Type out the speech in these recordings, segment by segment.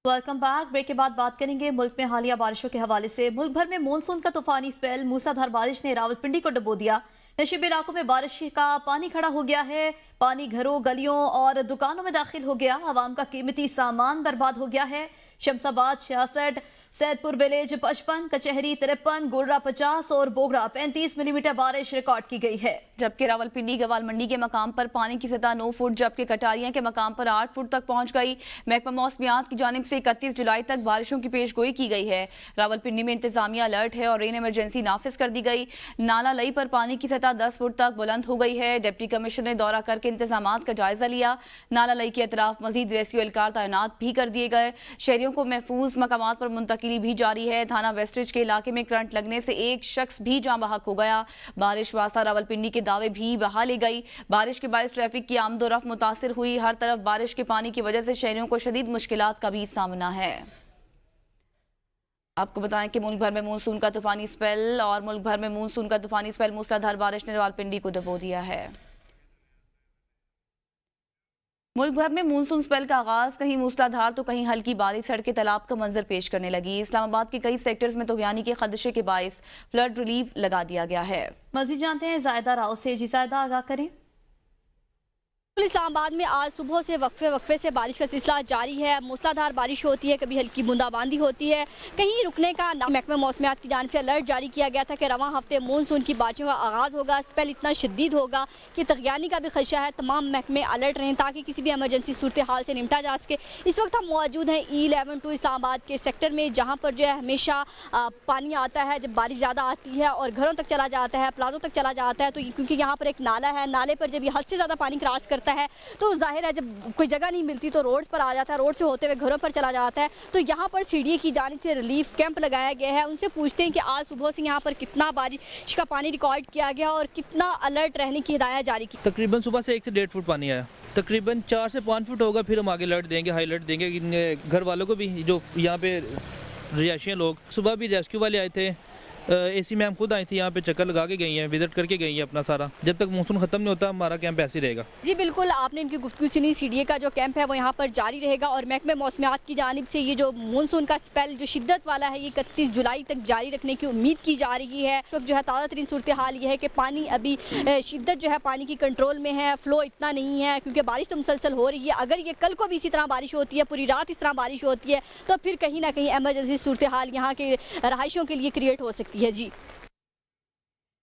Welcome back. Break के बाद बात करेंगे मुल्क में हालिया बारिशों के हवाले से। मुल्क भर में मानसून का तूफानी स्पेल, मूसलाधार बारिश ने रावलपिंडी को डुबो दिया। नशीब इलाकों में बारिश का पानी खड़ा हो गया है। पानी घरों, गलियों और दुकानों में दाखिल हो गया। आवाम का कीमती सामान बर्बाद हो गया है। शमसाबाद 66, सैदपुर विलेज 55, कचहरी 53, गोलरा 50 और बोगरा 35 मिलीमीटर बारिश रिकॉर्ड की गई है। जबकि रावलपिंडी गवाल मंडी के मकाम पर पानी की सतह 9 फुट, जबकि कटारियां के मकाम पर 8 फुट तक पहुंच गई। महकमा मौसमियात की जानिब से 31 जुलाई तक बारिशों की पेशगोई की गई है। रावलपिंडी में इंतजामिया अलर्ट है और रेन इमरजेंसी नाफिज कर दी गई। नाला लई पर पानी की सतह 10 फुट तक बुलंद हो गई है। डिप्टी कमिश्नर ने दौरा करके इंतजामात का जायजा लिया। नाला लई के अतराफ मजीद रेस्क्यू एहलकार तैनात भी कर दिए गए। शहरियों को महफूज मकामात पर मुंतकिली भी जारी है। थाना वेस्टरिज के इलाके में करंट लगने से एक शख्स भी जाँ बहक हो गया। बारिश वासा रावलपिंडी के दावे भी बहा ले गई। बारिश के बायस ट्रैफिक की आमदोरफ्त मुतासिर हुई। हर तरफ बारिश के पानी की वजह से शहरियों को शदीद मुश्किलात का भी सामना है। आपको बताएं कि मुल्क भर में मानसून का तूफानी स्पेल मूसलाधार बारिश ने रावलपिंडी को डुबो दिया है। मुल्क भर में मानसून स्पेल का आगाज कहीं मूसलाधार तो कहीं हल्की बारिश सड़कें तालाब का मंजर पेश करने लगी। इस्लामाबाद के कई सेक्टर्स में तूफानी के खदशे के बायस फ्लड रिलीफ लगा दिया गया है। मजीद जानते हैं जायदा राव से। जी जायदा, आगाह करें। इस्लामाबाद में आज सुबह से वक्फे से बारिश का सिलसिला जारी है। मूसलाधार बारिश होती है, कभी हल्की बूंदाबांदी होती है, कहीं रुकने का ना। महकमा मौसमियात की जानिब से अलर्ट जारी किया गया था कि रवां हफ्ते मानसून की बारिशों का आगाज़ होगा। स्पेल इतना शदीद होगा कि तगयानी का भी खदशा है। तमाम महकमे अलर्ट रहें ताकि किसी भी एमरजेंसी सूरत हाल से निपटा जा सके। इस वक्त हम मौजूद हैं E11 इस्लामाबाद के सेक्टर में, जहाँ पर जो है हमेशा पानी आता है जब बारिश ज़्यादा आती है और घरों तक चला जाता है, प्लाजों तक चला जाता है। तो क्योंकि यहाँ पर एक नाला है, नाले पर जब ये हद से ज़्यादा पानी क्रॉस करता है तो जाहिर है जब कोई जगह नहीं मिलती तो रोड्स पर आ जाता है, रोड से होते हुए घरों पर चला जाता है। तो यहाँ पर सीडीए की जानिब से रिलीफ कैंप लगाया गया है। उनसे पूछते हैं कि आज सुबह से यहाँ पर कितना बारिश का पानी रिकॉर्ड किया गया और कितना अलर्ट रहने की हिदायत जारी की। तकरीबन सुबह से 1 से 1.5 फुट पानी आया। तकरीबन 4 से 5 फुट होगा। फिर हम आगे अलर्ट देंगे, हाई अलर्ट देंगे घर वालों को भी, जो यहाँ पे रिहायशी लोग। सुबह भी रेस्क्यू वाले आए थे, एसी मैम खुद आई थी, यहाँ पे चक्कर लगा के गई हैं, विजिट करके गई हैं अपना सारा। जब तक मानसून खत्म नहीं होता हमारा कैंप ऐसे ही रहेगा। जी बिल्कुल, आपने इनकी गुफ्तगू सुनी। सीडीए का जो कैंप है वो यहाँ पर जारी रहेगा और महकमे मौसमियात की जानिब से ये जो मानसून का स्पेल जो शिद्दत वाला है ये 31 जुलाई तक जारी रखने की उम्मीद की जा रही है। तो जो है ताज़ा तरीन सूरत हाल ये है कि पानी अभी शिद्दत जो है पानी की कंट्रोल में है, फ्लो इतना नहीं है क्योंकि बारिश तो मुसलसल हो रही है। अगर ये कल को भी इसी तरह बारिश होती है, पूरी रात इस तरह बारिश होती है, तो फिर कहीं ना कहीं एमरजेंसी सूरत हाल यहाँ के रहायशों के लिए क्रिएट हो सकती है। जी,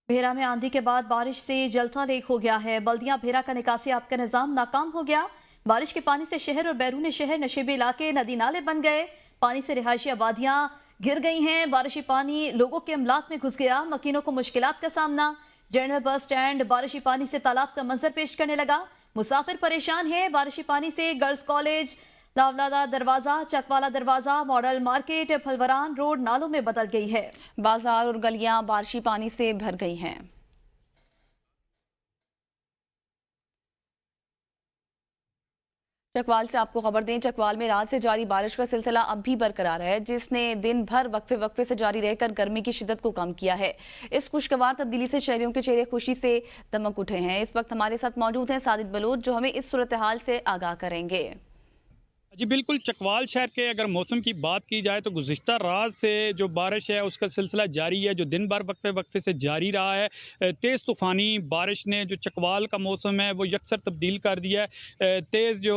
भेरा में आंधी के बाद बारिश से जलथा लेक हो गया है। बल्दियां भेरा का निकासी आपका निजाम नाकाम हो गया। बारिश के पानी से शहर और बैरून शहर नशेबी इलाके नदी नाले बन गए। पानी से रिहायशी आबादियां गिर गई हैं। बारिशी पानी लोगों के अमलाक में घुस गया। मकीनों को मुश्किलात का सामना। जनरल बस स्टैंड बारिशी पानी से तालाब का मंजर पेश करने लगा। मुसाफिर परेशान है। बारिशी पानी से गर्ल्स कॉलेज, लावलादा दरवाजा, चकवाला दरवाजा, मॉडल मार्केट, फलवरान रोड नालों में बदल गई है। बाजार और गलियां बारिशी पानी से भर गई हैं। चकवाल से आपको खबर दें, चकवाल में रात से जारी बारिश का सिलसिला अब भी बरकरार है, जिसने दिन भर वक्फे से जारी रहकर गर्मी की शिद्दत को कम किया है। इस खुशगवार तब्दीली से शहरियों के चेहरे खुशी से दमक उठे हैं। इस वक्त हमारे साथ मौजूद हैं साजिद बलोच, जो हमें इस सूरत हाल से आगाह करेंगे। जी बिल्कुल, चकवाल शहर के अगर मौसम की बात की जाए तो गुज़िश्ता रात से जो बारिश है उसका सिलसिला जारी है, जो दिन भर वक्फे से जारी रहा है। तेज़ तूफ़ानी बारिश ने जो चकवाल का मौसम है वो यकसर तब्दील कर दिया है। तेज़ जो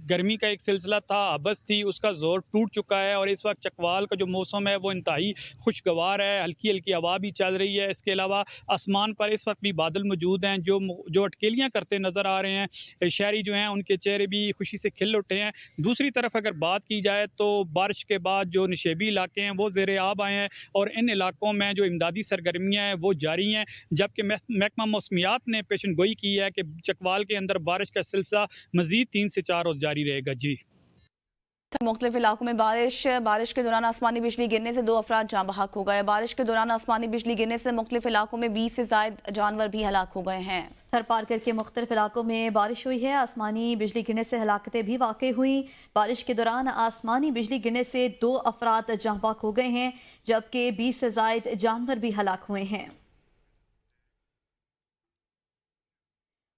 गर्मी का एक सिलसिला था, हबस थी, उसका ज़ोर टूट चुका है और इस वक्त चकवाल का जो मौसम है वो इंतहाई खुशगवार है। हल्की हल्की हवा भी चल रही है। इसके अलावा आसमान पर इस वक्त भी बादल मौजूद हैं जो अटकेलियाँ करते नज़र आ रहे हैं। शहरी जो हैं उनके चेहरे भी खुशी से खिल उठे हैं। दूसरी तरफ अगर बात की जाए तो बारिश के बाद जो नशेबी इलाके हैं वो ज़ेरे आब आए हैं और इन इलाकों में जो इमदादी सरगर्मियाँ हैं वो जारी हैं। जबकि महकमा मौसमियात ने पेशन गोई की है कि चकवाल के अंदर बारिश का सिलसिला मज़ीद 3 से 4 रोज़ जारी रहेगा। जी, मुख्तलिफ इलाकों में बारिश के दौरान आसमानी बिजली गिरने से 2 अफराद जाँ बहक हो गए। बारिश के दौरान आसमानी बिजली गिरने से मुख्तलिफ इलाकों में 20 से ज़ायद जानवर भी हलाक हो गए हैं। थर पार्कर के मुख्तलिफ इलाकों में बारिश हुई है। आसमानी बिजली गिरने से हलाकतें भी वाक़ई हुई। बारिश के दौरान आसमानी बिजली गिरने से 2 अफराद जाँ बहक हो गए हैं, जबकि 20 से ज़ायद जानवर भी हलाक हुए हैं।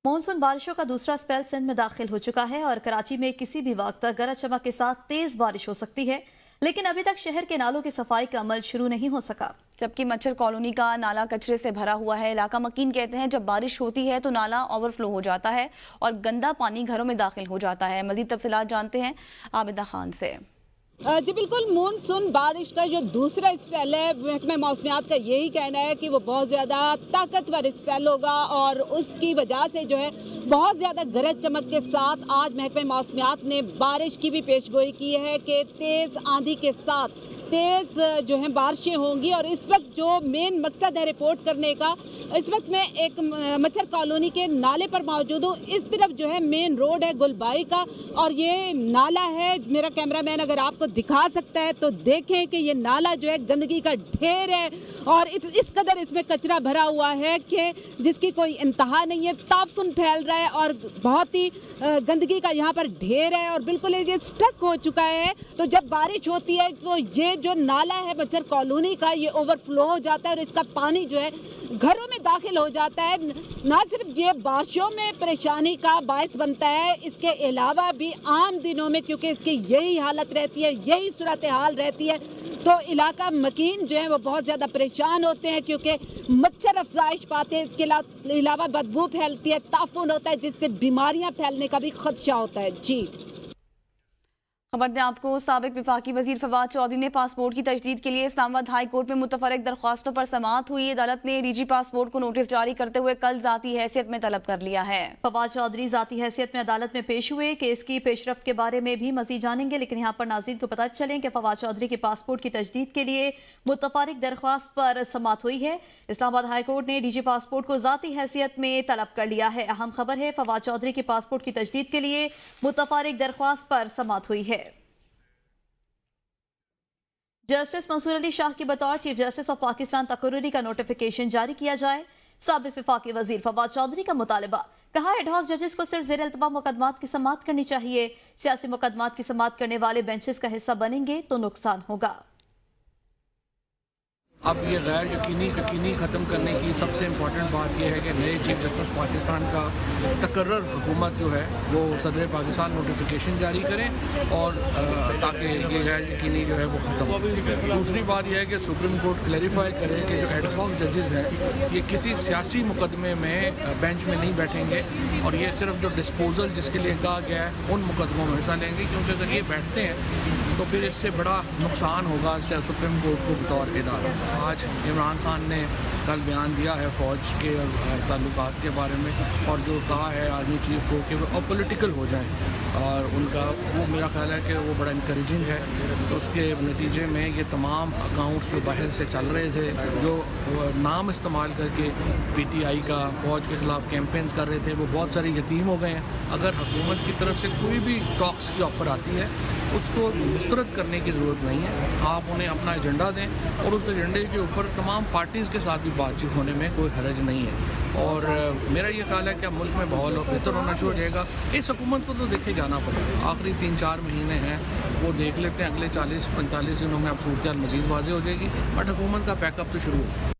मॉनसून बारिशों का दूसरा स्पेल सिंध में दाखिल हो चुका है और कराची में किसी भी वक्त गरज चमक के साथ तेज बारिश हो सकती है, लेकिन अभी तक शहर के नालों की सफाई का अमल शुरू नहीं हो सका। जबकि मच्छर कॉलोनी का नाला कचरे से भरा हुआ है। इलाका मकीन कहते हैं जब बारिश होती है तो नाला ओवरफ्लो हो जाता है और गंदा पानी घरों में दाखिल हो जाता है। मजीद तफसीलात जानते हैं आबिदा खान से। जी बिल्कुल, मानसून बारिश का जो दूसरा स्पेल है, महकमा मौसमियात का यही कहना है कि वो बहुत ज़्यादा ताकतवर स्पेल होगा और उसकी वजह से जो है बहुत ज़्यादा गरज चमक के साथ आज महकमा मौसमियात ने बारिश की भी पेशगोई की है कि तेज़ आंधी के साथ तेज़ जो है बारिशें होंगी। और इस वक्त जो मेन मकसद है रिपोर्ट करने का, इस वक्त मैं एक मच्छर कॉलोनी के नाले पर मौजूद हूँ। इस तरफ जो है मेन रोड है गुलबाई का और ये नाला है। मेरा कैमरामैन अगर आपको दिखा सकता है तो देखें कि ये नाला जो है गंदगी का ढेर है और इस कदर इसमें कचरा भरा हुआ है कि जिसकी कोई इंतहा नहीं है। ताफुन फैल रहा है और बहुत ही गंदगी का यहाँ पर ढेर है और बिल्कुल ये स्टक हो चुका है। तो जब बारिश होती है तो ये जो नाला है मच्छर कॉलोनी का, ये ओवरफ्लो हो जाता है और इसका पानी जो है घरों में दाखिल हो जाता है। ना सिर्फ ये बारिशों में परेशानी का बायस बनता है, इसके अलावा भी आम दिनों में क्योंकि इसकी यही हालत रहती है, यही सूरत हाल रहती है, तो इलाका मकीन जो है वो बहुत ज़्यादा परेशान होते हैं क्योंकि मच्छर अफजाइश पाते हैं। इसके अलावा बदबू फैलती है, ताफुन होता है जिससे बीमारियां फैलने का भी खदशा होता है। जी खबर दें आपको, साबिक वफाकी वजीर फवाद चौधरी ने पासपोर्ट की तजदीद के लिए इस्लामाबाद हाई कोर्ट में मुतफरक दरख्वास्तों पर समाअत हुई। अदालत ने डीजी पासपोर्ट को नोटिस जारी करते हुए कल जाती हैसियत में तलब कर लिया है। फवाद चौधरी जाती हैसियत में अदालत में पेश हुए। केस की पेशरफ्त के बारे में भी मजीद जानेंगे, लेकिन यहाँ पर नाज़रीन को पता चलें कि फवाद चौधरी के पासपोर्ट की तजदीद के लिए मुतफरक दरख्वास्त पर समाअत हुई है। इस्लामाबाद हाई कोर्ट ने डीजी पासपोर्ट को जाती हैसियत में तलब कर लिया है। अहम खबर है, फवाद चौधरी के पासपोर्ट की तजदीद के लिए मुतफरक दरख्वास्त पर समाअत हुई है। जस्टिस मंसूर अली शाह की बतौर चीफ जस्टिस ऑफ पाकिस्तान तकर्रुरी का नोटिफिकेशन जारी किया जाए। साबिक वफाकी वजीर फवाद चौधरी का मुतालबा, कहा एडहॉक जजेस को सिर्फ ज़ेर इल्तवा मुकदमात की समाअत करनी चाहिए। सियासी मुकदमात की समाअत करने वाले बेंचेस का हिस्सा बनेंगे तो नुकसान होगा। अब ये गैर यकीनी ख़त्म करने की सबसे इम्पॉर्टेंट बात यह है कि नए चीफ जस्टिस पाकिस्तान का तकर्रर हुकूमत जो है वो सदर पाकिस्तान नोटिफिकेशन जारी करें और ताकि ये गैर यकीनी जो है वो ख़त्म हो। दूसरी बात यह है कि सुप्रीम कोर्ट क्लैरिफाई करे कि जो एडहॉक जजेस हैं ये किसी सियासी मुकदमे में बेंच में नहीं बैठेंगे और ये सिर्फ जो डिस्पोजल जिसके लिए कहा गया है उन मुकदमों में हिस्सा लेंगे, क्योंकि अगर ये बैठते हैं तो फिर इससे बड़ा नुकसान होगा सुप्रीम कोर्ट को बतौर इदारा। आज इमरान खान ने कल बयान दिया है फ़ौज के ताल्लुकात के बारे में और जो कहा है आर्मी चीफ को कि वो अपोलिटिकल हो जाएं और उनका वो मेरा ख्याल है कि वो बड़ा इनकरेजिंग है। तो उसके नतीजे में ये तमाम अकाउंट्स जो बाहर से चल रहे थे, जो नाम इस्तेमाल करके PTI का फ़ौज के ख़िलाफ़ कैंपेन्स कर रहे थे, वो बहुत सारे यतीम हो गए हैं। अगर हुकूमत की तरफ से कोई भी टॉक्स की ऑफ़र आती है उसको मुस्तरद करने की ज़रूरत नहीं है। आप उन्हें अपना एजेंडा दें और उस एजेंडे के ऊपर तमाम पार्टीज़ के साथ भी बातचीत होने में कोई हरज नहीं है। और मेरा ये ख्याल है कि अब मुल्क में माहौल बेहतर होना शुरू हो जाएगा। इस हुकूमत को तो देखे जाना पड़ेगा, आखिरी 3-4 महीने हैं वो देख लेते हैं, अगले 40-45 दिनों में अब सूरत मज़ीद वाज़ेह हो जाएगी, बट हुकूमत का पैकअप तो शुरू हो।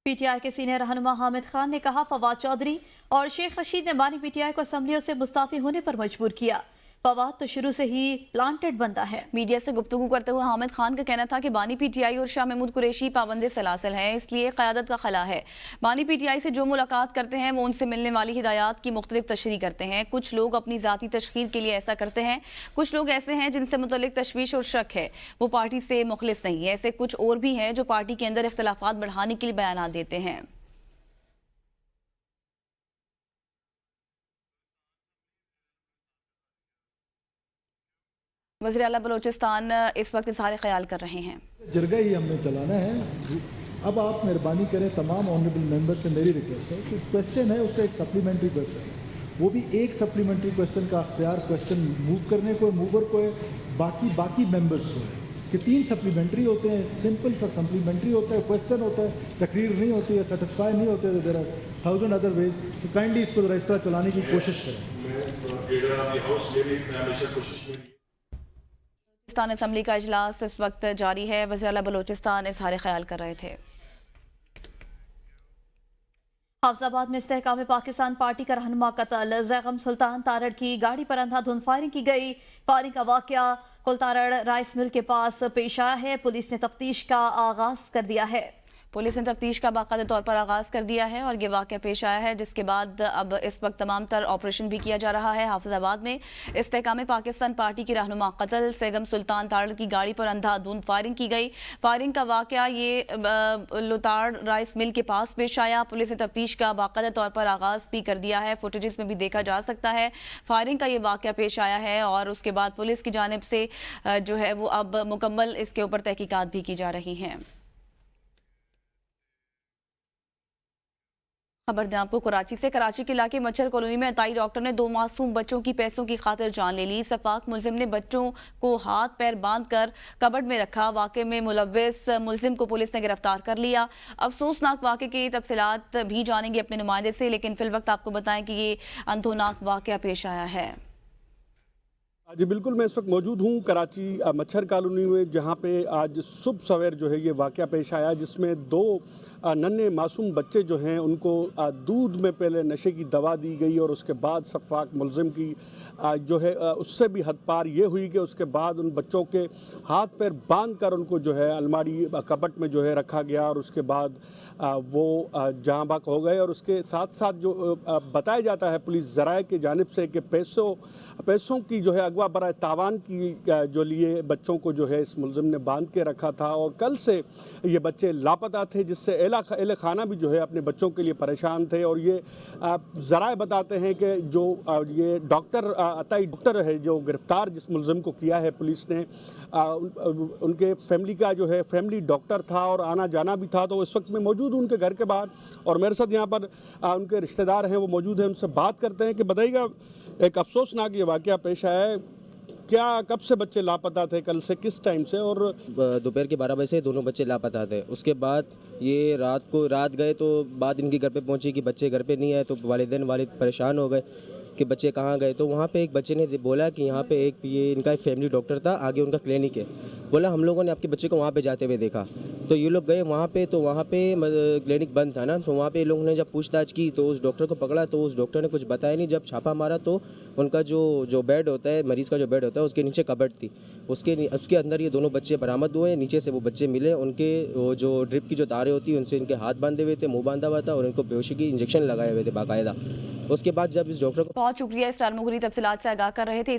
PTI के सीनियर रहनुमा हामिद खान ने कहा फवाद चौधरी और शेख रशीद ने बानी PTI को असम्बलियों से मुस्ताफ़ी होने पर मजबूर किया। फवाद तो शुरू से ही प्लांटेड बंदा है। मीडिया से गुफ्तगू करते हुए हामिद खान का कहना था कि बानी PTI और शाह महमूद कुरैशी पाबंद सलासिल हैं, इसलिए क़यादत का खला है। बानी PTI से जो मुलाकात करते हैं वो उनसे मिलने वाली हिदायत की मुख्तलिफ तशरीह करते हैं। कुछ लोग अपनी ज़ाती तशखीर के लिए ऐसा करते हैं, कुछ लोग ऐसे हैं जिनसे मुतल्लिक तशवीश और शक है, वो पार्टी से मुखलिस नहीं है। ऐसे कुछ और भी हैं जो पार्टी के अंदर इख्तलाफात बढ़ाने के लिए बयान देते हैं। वज़ीर आला बलोचिस्तान इस वक्त इज़हार ख्याल कर रहे हैं। जरगा ही हमने चलाना है। अब आप मेहरबानी करें, तमाम ऑनरेबल मेंबर से मेरी रिक्वेस्ट है कि क्वेश्चन है उसका एक सप्लीमेंट्री क्वेश्चन है, वो भी एक सप्लीमेंट्री क्वेश्चन का अख्तियार क्वेश्चन मूव करने को, मूवर को है, बाकी मेंबर्स को है कि 3 सप्लीमेंट्री होते हैं। सिंपल सा सप्लीमेंट्री होता है, क्वेश्चन होता है, तकरीर नहीं होती है, सेटिस्फाई नहीं होते, देयर आर 1000 अदर वेज। तो काइंडली इसको ज़रा इस तरह चलाने की कोशिश करें। बलोचिस्तान असम्बली का इजलास इस वक्त जारी है। वज़ीर आला बलोचिस्तान इज़हार ख्याल कर रहे थे। हाफजाबाद में इस्तेहकाम पाकिस्तान पार्टी का रहनुमा कत्ल, ज़ैगम सुल्तान तारड़ की गाड़ी पर अंधाधुंध फायरिंग की गई। फायरिंग का वाकया कुलतारड़ राइस मिल के पास पेश आया है। पुलिस ने तफ्तीश का आगाज कर दिया है। पुलिस ने तफ्तीश का बाकायदा तौर पर आगाज कर दिया है और ये वाक़या पेश आया है, जिसके बाद अब इस वक्त तमाम तर ऑपरेशन भी किया जा रहा है। हाफिजाबाद में इस्तेहकाम पाकिस्तान पार्टी की रहनुमा कत्ल, ज़ैगम सुल्तान तारड़ की गाड़ी पर अंधाधुंध फायरिंग की गई। फायरिंग का वाक़या ये लोताड़ राइस मिल के पास पेश आया। पुलिस ने तफ्तीश का बाकायदा तौर पर आगाज भी कर दिया है। फुटेजेस में भी देखा जा सकता है फायरिंग का ये वाक़या पेश आया है और उसके बाद पुलिस की जानिब से जो है वो अब मुकम्मल इसके ऊपर तहकीकात भी की जा रही हैं। खबर दें आपको कराची से। कराची के इलाके मच्छर कॉलोनी में अताई डॉक्टर ने 2 मासूम बच्चों की पैसों की खातिर जान ले ली। सफाक मुलजिम ने बच्चों को हाथ पैर बांधकर कबर्ड में रखा। वाक़े में मुलव्विस मुलजिम को पुलिस ने गिरफ्तार कर लिया। अफसोसनाक वाक़े की तफसीलात भी जानेंगे अपने नुमाइंदे से, लेकिन फिल वक्त आपको बताएं कि ये अंधोनाक वाक़या पेश आया है। जी बिल्कुल, मैं इस वक्त मौजूद हूँ कराची मच्छर कॉलोनी में, जहाँ पे आज सुबह सवेर जो है ये वाक़या पेश आया, जिसमें 2 नन्हे मासूम बच्चे जो हैं उनको दूध में पहले नशे की दवा दी गई और उसके बाद सफाक मुलजिम की जो है उससे भी हद पार ये हुई कि उसके बाद उन बच्चों के हाथ पैर बांध कर उनको जो है अलमारी कबट में जो है रखा गया और उसके बाद वो जहाँ बाक हो गए। और उसके साथ साथ जो बताया जाता है पुलिस ज़राए की जानिब से कि पैसों की जो है अगवा बराए तावान की जो लिए बच्चों को जो है इस मुलजिम ने बांध के रखा था और कल से ये बच्चे लापता थे, जिससे एहल खाना भी जो है अपने बच्चों के लिए परेशान थे। और ये ज़राए बताते हैं कि जो ये डॉक्टर अताई डॉक्टर है जो गिरफ्तार जिस मुलजिम को किया है पुलिस ने, उनके फैमिली का जो है फैमिली डॉक्टर था और आना जाना भी था। तो इस वक्त मैं मौजूद हूँ उनके घर के बाहर और मेरे साथ यहाँ पर उनके रिश्तेदार हैं वो मौजूद हैं। उनसे बात करते हैं कि बताइएगा, एक अफसोसनाक ये वाक़या पेश आया है, क्या कब से बच्चे लापता थे, कल से किस टाइम से? और दोपहर के 12 बजे से दोनों बच्चे लापता थे। उसके बाद ये रात गए तो बात इनके घर पे पहुंची कि बच्चे घर पे नहीं आए, तो वालिद परेशान हो गए कि बच्चे कहाँ गए। तो वहाँ पे एक बच्चे ने बोला कि यहाँ पे ये इनका एक फैमिली डॉक्टर था, आगे उनका क्लिनिक है। बोला हम लोगों ने आपके बच्चे को वहाँ पे जाते हुए देखा। तो ये लोग गए वहाँ पे, तो वहाँ पे क्लिनिक बंद था ना, तो वहाँ पे लोगों ने जब पूछताछ की तो उस डॉक्टर को पकड़ा, तो उस डॉक्टर ने कुछ बताया नहीं। जब छापा मारा तो उनका जो बेड होता है, मरीज़ का जो बेड होता है, उसके नीचे कबर्ड थी, उसके अंदर ये दोनों बच्चे बरामद हुए। नीचे से वो बच्चे मिले, उनके जो ड्रिप की जो तारें होती हैं उनसे इनके हाथ बांधे हुए थे, मुँह बांधा हुआ था और इनको बेहोशी की इंजेक्शन लगाए हुए थे बाकायदा। उसके बाद जब इस डॉक्टर को बहुत शुक्रिया, स्टार मुगरी तफसीलात से आगाह कर रहे थे।